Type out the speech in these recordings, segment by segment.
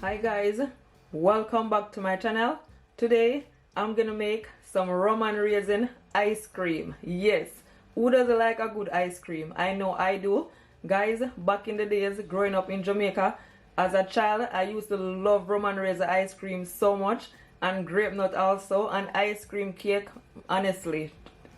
Hi guys, welcome back to my channel. Today I'm gonna make some rum and raisin ice cream. Yes, who doesn't like a good ice cream? I know I do. Guys, back in the days growing up in Jamaica, as a child I used to love rum and raisin ice cream so much, and grape nut also, and ice cream cake. Honestly,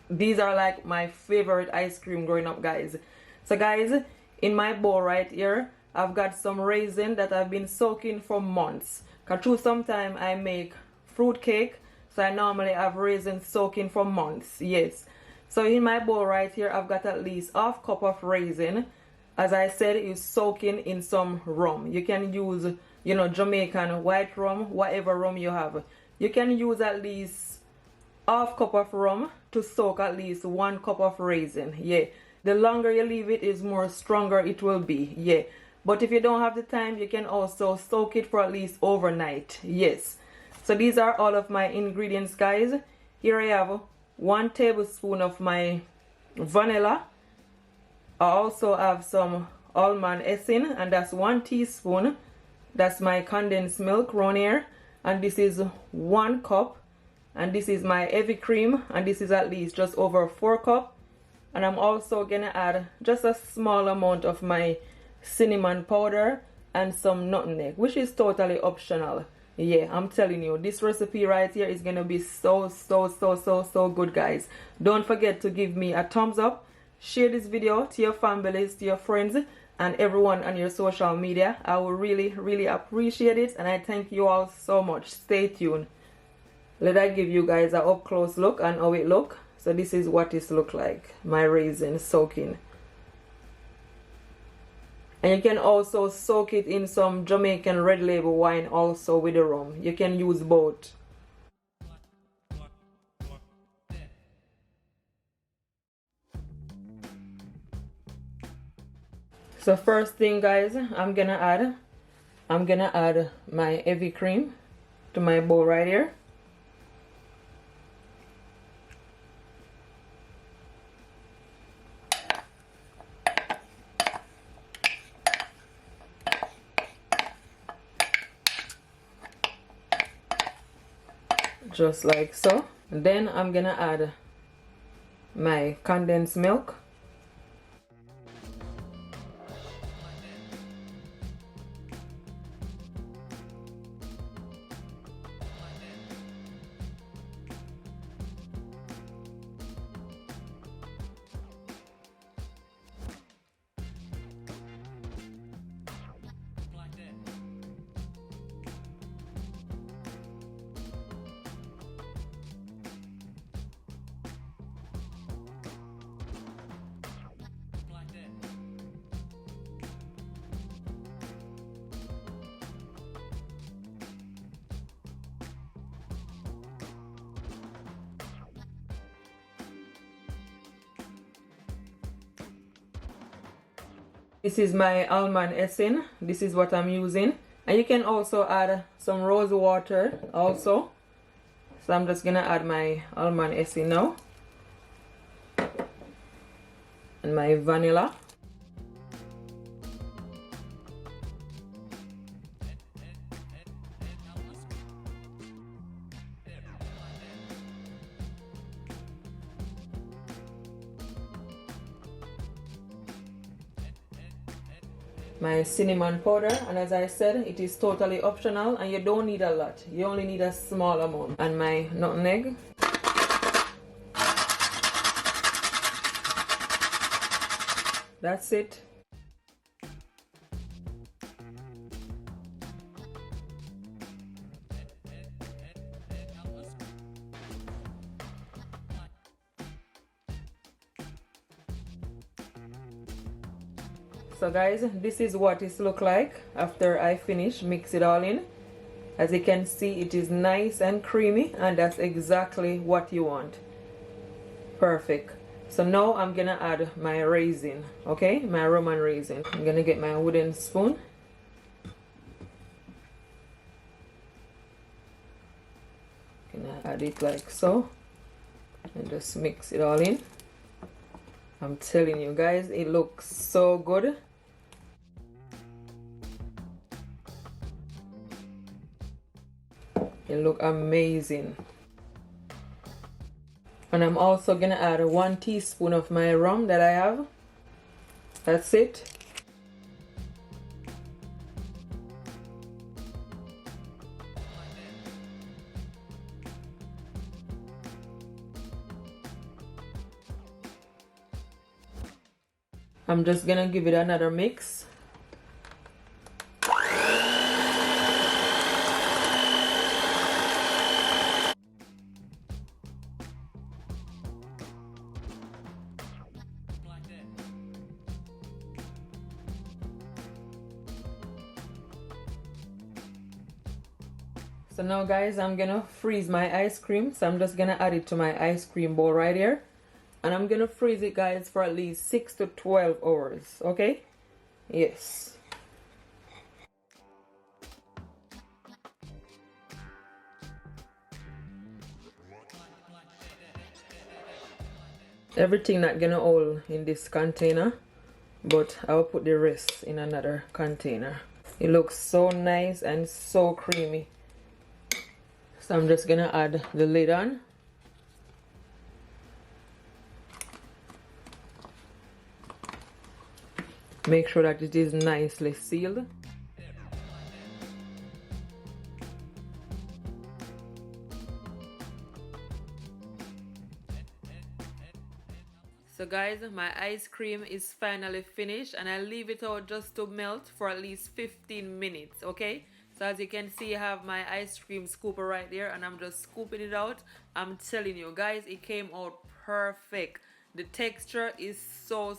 these are like my favorite ice cream growing up, guys. So guys, in my bowl right here I've got some raisin that I've been soaking for months. Cause through sometime I make fruit cake, so I normally have raisins soaking for months. Yes. So in my bowl right here I've got at least half cup of raisin. As I said, it's soaking in some rum. You can use, Jamaican white rum, whatever rum you have. You can use at least half cup of rum to soak at least 1 cup of raisin. Yeah. The longer you leave it is more stronger it will be. Yeah. But if you don't have the time, you can also soak it for at least overnight. Yes. So these are all of my ingredients, guys. Here I have 1 tablespoon of my vanilla. I also have some almond essence, and that's 1 teaspoon. That's my condensed milk around here. And this is 1 cup. And this is my heavy cream. And this is at least just over 4 cups. And I'm also gonna add just a small amount of my cinnamon powder and some nutmeg, which is totally optional. Yeah, I'm telling you, this recipe right here is gonna be so good, guys. Don't forget to give me a thumbs up, share this video to your families, to your friends, and everyone on your social media. I will really appreciate it, and I thank you all so much. Stay tuned. Let I give you guys a up close look and how it look. So this is what it look like, my raisin soaking. And you can also soak it in some Jamaican red label wine also with the rum. You can use both. So first thing, guys, I'm gonna add my heavy cream to my bowl right here. Just like so. And then I'm gonna add my condensed milk. This is my almond essence. This is what I'm using. And you can also add some rose water also. So I'm just gonna add my almond essence now. And my vanilla. My cinnamon powder, and as I said, it is totally optional and you don't need a lot. You only need a small amount. And my nutmeg. That's it. So guys, this is what it look like after I finish mix it all in. As you can see, it is nice and creamy, and that's exactly what you want. Perfect. So now I'm gonna add my raisin, okay, my rum and raisin. I'm gonna get my wooden spoon. Gonna add it like so and just mix it all in. I'm telling you guys, it looks so good. It look amazing. And I'm also gonna add 1 teaspoon of my rum that I have. That's it. I'm just gonna give it another mix. So now guys, I'm gonna freeze my ice cream. So I'm just gonna add it to my ice cream bowl right here. And I'm gonna freeze it guys for at least 6 to 12 hours, okay? Yes. Everything not gonna hold in this container, but I'll put the rest in another container. It looks so nice and so creamy. So I'm just gonna add the lid on. Make sure that it is nicely sealed. So guys, my ice cream is finally finished and I leave it out just to melt for at least 15 minutes, okay? So as you can see, I have my ice cream scooper right there and I'm just scooping it out. I'm telling you guys, it came out perfect. The texture is so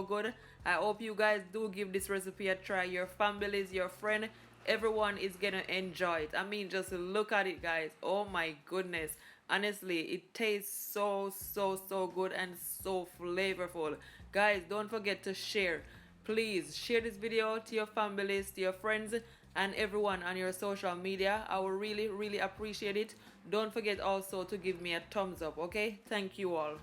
good. I hope you guys do give this recipe a try. Your families, your friend, everyone is gonna enjoy it. I mean, just look at it guys. Oh my goodness. Honestly, it tastes so good and so flavorful. Guys, don't forget to share. Please share this video to your families, to your friends, and everyone on your social media. I will really appreciate it. Don't forget also to give me a thumbs up, okay? Thank you all.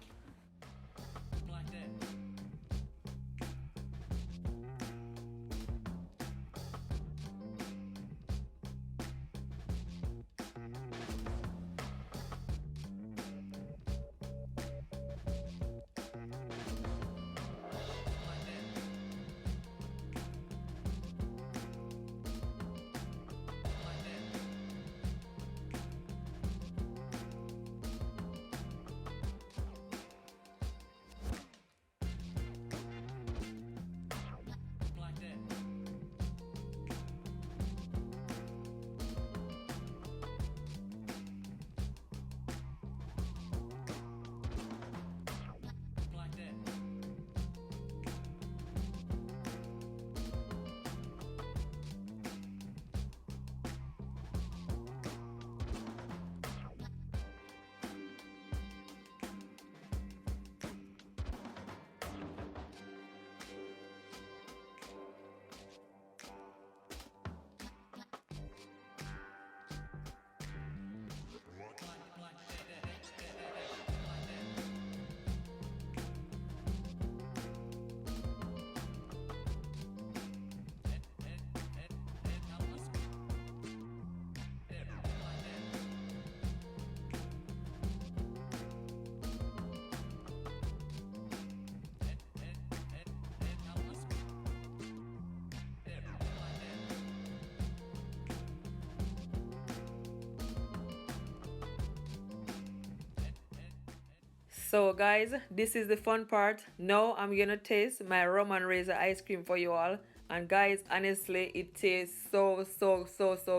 So guys, this is the fun part. Now I'm gonna taste my rum and raisin ice cream for you all. And guys, honestly, it tastes so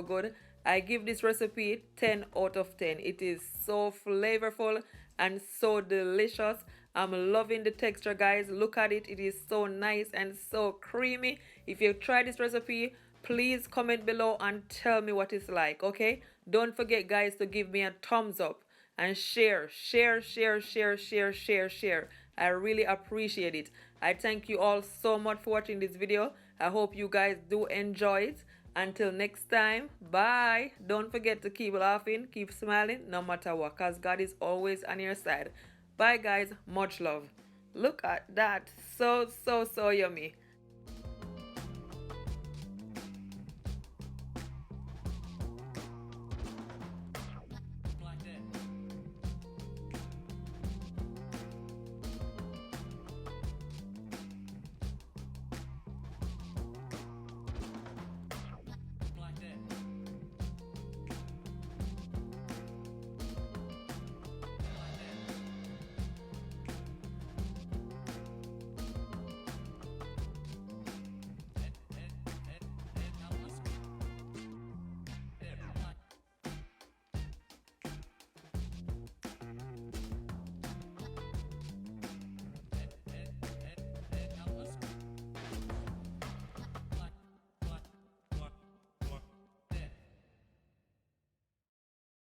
good. I give this recipe 10 out of 10. It is so flavorful and so delicious. I'm loving the texture, guys. Look at it. It is so nice and so creamy. If you try this recipe, please comment below and tell me what it's like, okay? Don't forget, guys, to give me a thumbs up and share. I really appreciate it. I thank you all so much for watching this video. I hope you guys do enjoy it. Until next time, bye. Don't forget to keep laughing, keep smiling, no matter what, because God is always on your side. Bye guys, much love. Look at that, so yummy.